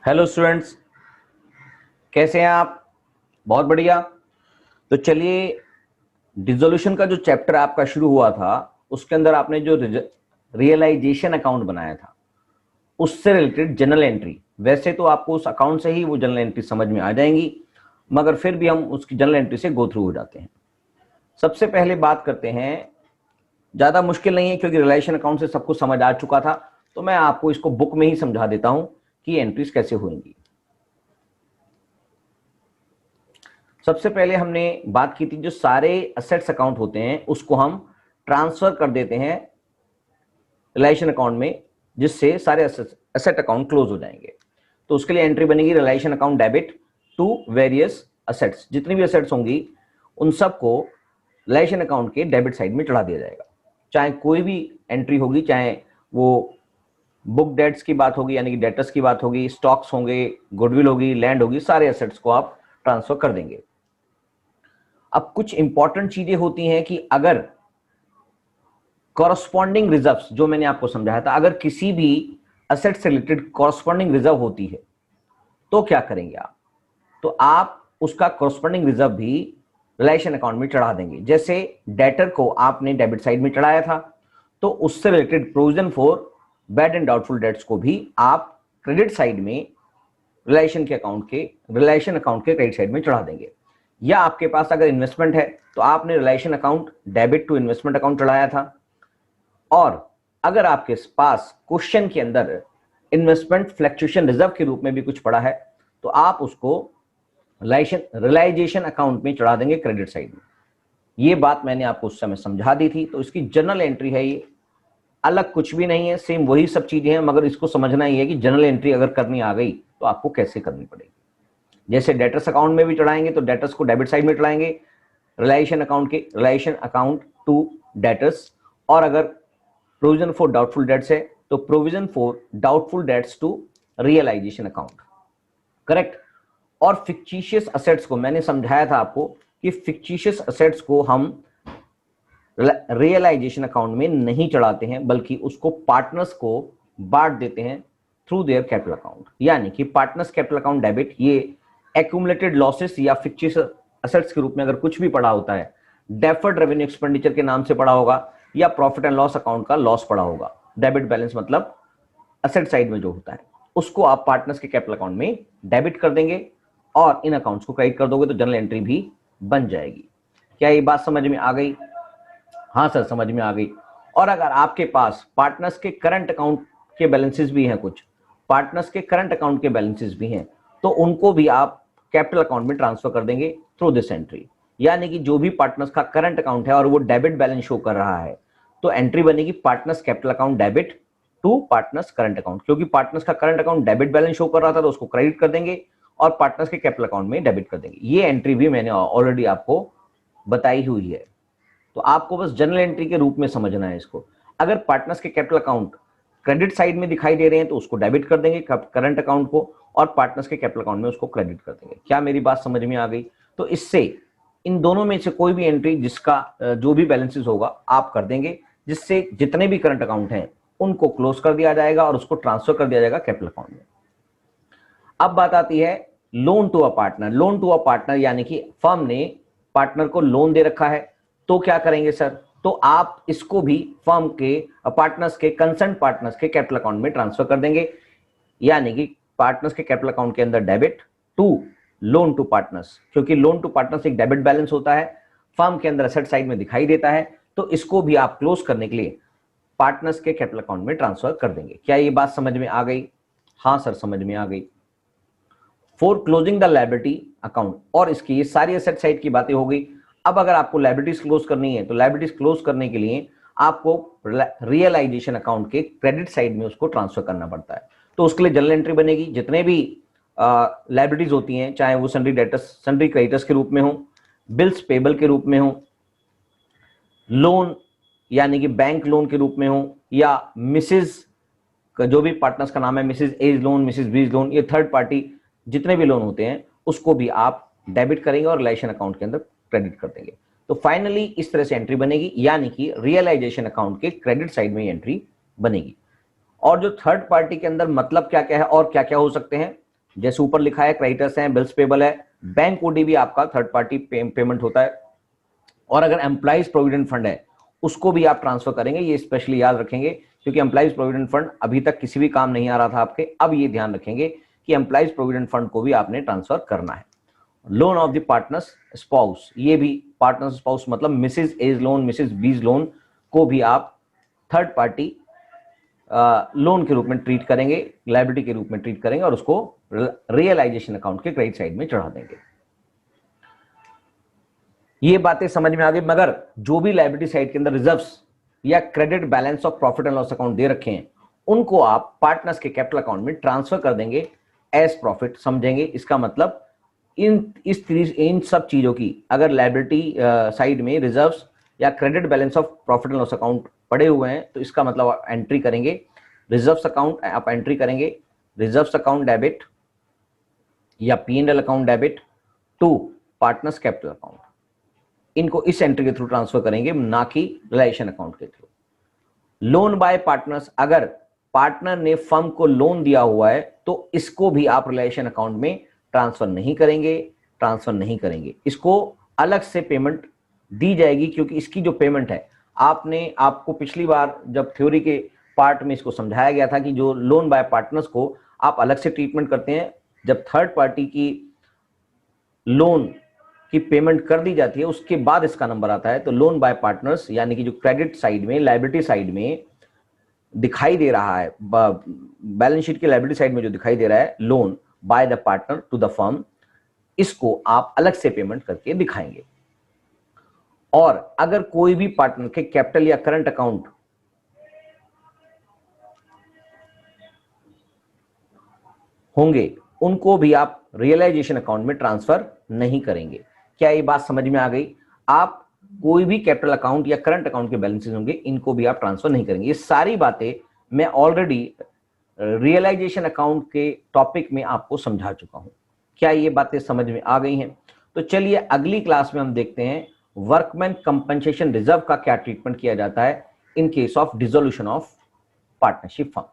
Hello students, कैसे हैं आप? बहुत बढ़िया। तो चलिए, डिसोल्यूशन का जो चैप्टर आपका शुरू हुआ था उसके अंदर आपने जो रियलाइजेशन अकाउंट बनाया था उससे रिलेटेड जनरल एंट्री, वैसे तो आपको उस अकाउंट से ही वो जनरल एंट्री समझ में आ जाएंगी, मगर फिर भी हम उसकी जनरल एंट्री से गो थ्रू हो जाते हैं। सबसे पहले बात करते हैं, ज़्यादा मुश्किल नहीं है क्योंकि रिलेशन अकाउंट से सबको समझ आ चुका था, तो मैं आपको इसको बुक में ही समझा देता हूं कि एंट्रीज कैसे होंगी। सबसे पहले हमने बात की थी, जो सारे असेट्स अकाउंट होते हैं उसको हम ट्रांसफर कर देते हैं रिलेशन अकाउंट में, जिससे सारे असेट अकाउंट क्लोज हो जाएंगे। तो उसके लिए एंट्री बनेगी realisation account debit to various assets. जितनी भी असेट्स होंगी उन सबको रिलेशन अकाउंट के डेबिट साइड में चढ़ा दिया जाएगा। चाहे कोई भी एंट्री होगी, चाहे वो बुक डेट्स की बात होगी यानी कि डेटर्स की बात होगी, स्टॉक्स होंगे, गुडविल होगी, लैंड होगी, सारे असेट्स को आप ट्रांसफर कर देंगे। अब कुछ इंपॉर्टेंट चीजें होती हैं कि अगर कॉरस्पॉन्डिंग रिजर्व्स, जो मैंने आपको समझाया था, अगर किसी भी असेट से रिलेटेड कॉरस्पॉन्डिंग रिजर्व होती है तो क्या करेंगे आप? तो आप उसका कॉरस्पॉन्डिंग रिजर्व भी रिलेशन अकाउंट में चढ़ा देंगे। जैसे डेटर को आपने डेबिट साइड में चढ़ाया था, तो उससे related provision for bad and doubtful debts को भी आप क्रेडिट साइड में रिलेशन अकाउंट के क्रेडिट साइड में चढ़ा देंगे। या आपके पास अगर इन्वेस्टमेंट है तो आपने realisation account debit to investment account चढ़ाया था, और अगर आपके पास क्वेश्चन के अंदर इन्वेस्टमेंट फ्लक्चुएशन रिजर्व के रूप में भी कुछ पड़ा है तो आप उसको रियलाइजेशन अकाउंट में चढ़ा देंगे क्रेडिट साइड में। ये बात मैंने आपको उस समय समझा दी थी। तो इसकी जनरल एंट्री है ये, अलग कुछ भी नहीं है, सेम वही सब चीजें हैं, मगर इसको समझना ही है कि जनरल एंट्री अगर करनी आ गई तो आपको कैसे करनी पड़ेगी। जैसे डेटर्स अकाउंट में भी चढ़ाएंगे तो डेटर्स को डेबिट साइड में चढ़ाएंगे, रिलेशन अकाउंट टू डेटर्स। और अगर प्रोविजन फॉर डाउटफुल डेट्स है तो provision for doubtful debts to realisation account, correct. और फिक्टिशियस असेट्स को मैंने समझाया था आपको कि फिक्टिशियस असेट्स को हम रियलाइजेशन अकाउंट में नहीं चढ़ाते हैं, बल्कि उसको पार्टनर्स को बांट देते हैं थ्रू देयर कैपिटल अकाउंट। यानी कि पार्टनर्स कैपिटल अकाउंट डेबिट, ये एक्यूमुलेटेड लॉसेस या फिक्टिशियस असेट्स के रूप में अगर कुछ भी पड़ा होता है, डेफर्ड रेवेन्यू एक्सपेंडिचर के नाम से पड़ा होगा या प्रॉफिट एंड लॉस अकाउंट का लॉस पड़ा होगा, डेबिट बैलेंस मतलब असेट साइड में जो होता है, उसको आप पार्टनर्स के कैपिटल अकाउंट में डेबिट कर देंगे और इन अकाउंट्स को क्रेडिट कर दोगे तो जनरल एंट्री भी बन जाएगी। क्या ये बात समझ में आ गई? हाँ सर, समझ में आ गई। और अगर आपके पास पार्टनर्स के करंट अकाउंट के बैलेंसेस भी हैं, कुछ पार्टनर्स के करंट अकाउंट के बैलेंसेस भी हैं, तो उनको भी आप कैपिटल अकाउंट में ट्रांसफर कर देंगे थ्रू दिस एंट्री। यानी कि जो भी पार्टनर्स का करंट अकाउंट है और वो डेबिट बैलेंस शो कर रहा है, तो एंट्री बनेगी partners capital account debit to partners current account. क्योंकि पार्टनर्स का current account debit balance show कर रहा था तो उसको क्रेडिट कर देंगे और पार्टनर्स के कैपिटल अकाउंट में डेबिट कर देंगे। ये एंट्री भी मैंने ऑलरेडी आपको बताई हुई है, तो आपको बस जनरल एंट्री के रूप में समझना है इसको। अगर पार्टनर्स के कैपिटल अकाउंट क्रेडिट साइड में दिखाई दे रहे हैं तो उसको डेबिट कर देंगे करंट अकाउंट को, और पार्टनर्स के कैपिटल अकाउंट में उसको क्रेडिट कर देंगे। क्या मेरी बात समझ में आ गई? तो इससे इन दोनों में से कोई भी एंट्री जिसका जो भी बैलेंसेस होगा आप कर देंगे, जिससे जितने भी करंट अकाउंट हैं उनको क्लोज कर दिया जाएगा और उसको ट्रांसफर कर दिया जाएगा कैपिटल अकाउंट में। अब बात आती है loan to a partner. Loan to a partner यानी कि फर्म ने पार्टनर को लोन दे रखा है, तो क्या करेंगे सर? तो आप इसको भी फर्म के पार्टनर्स के कंसर्न पार्टनर्स के कैपिटल अकाउंट में ट्रांसफर कर देंगे। यानी कि पार्टनर्स के कैपिटल अकाउंट के अंदर debit to loan to partners, क्योंकि लोन टू पार्टनर्स एक डेबिट बैलेंस होता है, फर्म के अंदर असेट साइड में दिखाई देता है, तो इसको भी आप क्लोज करने के लिए पार्टनर्स के कैपिटल अकाउंट में ट्रांसफर कर देंगे। क्या ये बात समझ में आ गई? हाँ सर, समझ में आ गई। For closing the liability account, और इसकी ये सारी एसेट साइड की बातें हो गई। अब अगर आपको लायबिलिटीज क्लोज करनी है तो लायबिलिटीज क्लोज करने के लिए आपको रियलाइजेशन अकाउंट के क्रेडिट साइड में उसको ट्रांसफर करना पड़ता है। तो उसके लिए जनरल एंट्री बनेगी, जितने भी लायबिलिटीज होती हैं, चाहे वो सन्ड्री डेटर्स सन्ड्री क्रेडिटर्स के रूप में हो, बिल्स पेबल के रूप में हो, लोन यानी कि बैंक लोन के रूप में हो, या मिसेज जो भी पार्टनर्स का नाम है, मिसेज एज लोन, मिसेज बीज लोन, ये थर्ड पार्टी जितने भी लोन होते हैं उसको भी आप डेबिट करेंगे और रिलेशन अकाउंट के अंदर क्रेडिट कर देंगे। तो फाइनली इस तरह से एंट्री बनेगी, यानी कि रियलाइजेशन अकाउंट के क्रेडिट साइड में एंट्री बनेगी। और जो थर्ड पार्टी के अंदर मतलब क्या क्या है और क्या क्या हो सकते हैं, जैसे ऊपर लिखा है क्रेडिटर्स हैं, बिल्स पेबल है, बैंक ओडी भी आपका थर्ड पार्टी पेमेंट होता है, और अगर एम्प्लॉइज प्रोविडेंट फंड है उसको भी आप ट्रांसफर करेंगे। ये स्पेशली याद रखेंगे क्योंकि एम्प्लॉइज प्रोविडेंट फंड अभी तक किसी भी काम नहीं आ रहा था आपके, अब ये ध्यान रखेंगे कि एम्प्लॉइज प्रोविडेंट फंड को भी आपने ट्रांसफर करना है। Loan of the partners spouse, ये भी पार्टनर्स स्पाउस मतलब मिसेज एज लोन, मिसेज बीज लोन को भी आप थर्ड पार्टी लोन के रूप में ट्रीट करेंगे, लायबिलिटी के रूप में ट्रीट करेंगे और उसको रियलाइजेशन अकाउंट के क्रेडिट साइड में चढ़ा देंगे। ये बातें समझ में आ गई। मगर जो भी लायबिलिटी साइड के अंदर रिजर्व्स या credit balance of profit and loss account दे रखे हैं उनको आप पार्टनर्स के कैपिटल अकाउंट में ट्रांसफर कर देंगे एज प्रॉफिट समझेंगे। इसका मतलब इन सब चीजों की अगर लायबिलिटी साइड में रिजर्व्स या credit balance of profit and loss account पड़े हुए हैं तो इसका मतलब आप एंट्री करेंगे रिजर्व्स अकाउंट, आप एंट्री करेंगे रिजर्व्स अकाउंट डेबिट या P&L account debit to partners capital account. इनको इस एंट्री के थ्रू ट्रांसफर करेंगे, ना कि रिलायशन अकाउंट के थ्रू। लोन बाय पार्टनर्स, अगर पार्टनर ने फर्म को लोन दिया हुआ है तो इसको भी आप रिलायशन अकाउंट में ट्रांसफर नहीं करेंगे। इसको अलग से पेमेंट दी जाएगी क्योंकि इसकी जो पेमेंट है आपको पिछली बार जब थ्योरी के पार्ट में इसको समझाया गया था कि जो लोन बाय पार्टनर्स को आप अलग से ट्रीटमेंट करते हैं, जब थर्ड पार्टी की लोन की पेमेंट कर दी जाती है उसके बाद इसका नंबर आता है। तो लोन बाय पार्टनर्स यानी कि जो क्रेडिट साइड में, लायबिलिटी साइड में दिखाई दे रहा है, बैलेंस शीट की लायबिलिटी साइड में जो दिखाई दे रहा है loan by the partner to the firm, इसको आप अलग से पेमेंट करके दिखाएंगे। और अगर कोई भी पार्टनर के कैपिटल या करंट अकाउंट होंगे उनको भी आप रियलाइजेशन अकाउंट में ट्रांसफर नहीं करेंगे। क्या ये बात समझ में आ गई? आप कोई भी कैपिटल अकाउंट या करंट अकाउंट के बैलेंसेस होंगे इनको भी आप ट्रांसफर नहीं करेंगे। ये सारी बातें मैं ऑलरेडी रियलाइजेशन अकाउंट के टॉपिक में आपको समझा चुका हूं। क्या ये बातें समझ में आ गई हैं? तो चलिए अगली क्लास में हम देखते हैं वर्कमैन कंपनसेशन रिजर्व का क्या ट्रीटमेंट किया जाता है in case of dissolution of partnership firm.